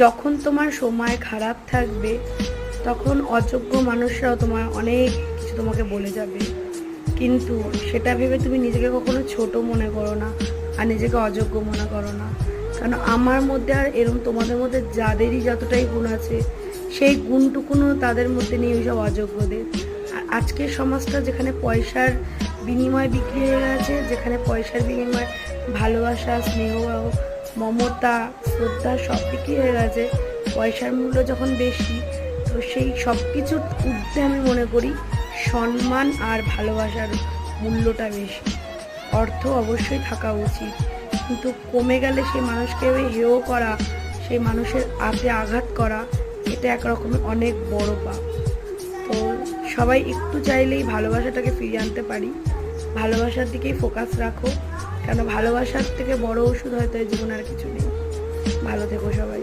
যখন তোমার সময় খারাপ থাকবে তখন অযোগ্য মানুষরাও তোমার অনেক কিছু তোমাকে বলে যাবে, কিন্তু সেটা ভেবে তুমি নিজেকে কখনো ছোট মনে করো না আর নিজেকে অযোগ্য মনে করো না। কারণ আমার মধ্যে আর এরকম তোমাদের মধ্যে যাদেরই যতটাই গুণ আছে সেই গুণটুকুনও তাদের মধ্যে নেই ওই সব অযোগ্যদের। আর আজকের সমাজটা যেখানে পয়সার বিনিময় বিক্রি হয়ে গেছে, যেখানে পয়সার বিনিময় ভালোবাসা, স্নেহ, মমতা, শ্রদ্ধা সব বিক্রি হয়ে গেছে, পয়সার মূল্য যখন বেশি, তো সেই সব কিছুর ঊর্ধ্বে আমি মনে করি সম্মান আর ভালোবাসার মূল্যটা বেশি। অর্থ অবশ্যই থাকা উচিত, কিন্তু কমে গেলে সেই মানুষকে হেয় করা, সেই মানুষের হাতে আঘাত করা, এটা একরকমের অনেক বড় পাপ। তো সবাই একটু চাইলেই ভালোবাসাটাকে ফিরিয়ে আনতে পারি। ভালোবাসার দিকেই ফোকাস রাখো, কেন ভালোবাসার থেকে বড় ওষুধ হয়তো এই জীবনে আর কিছু নেই। ভালো থেকো সবাই।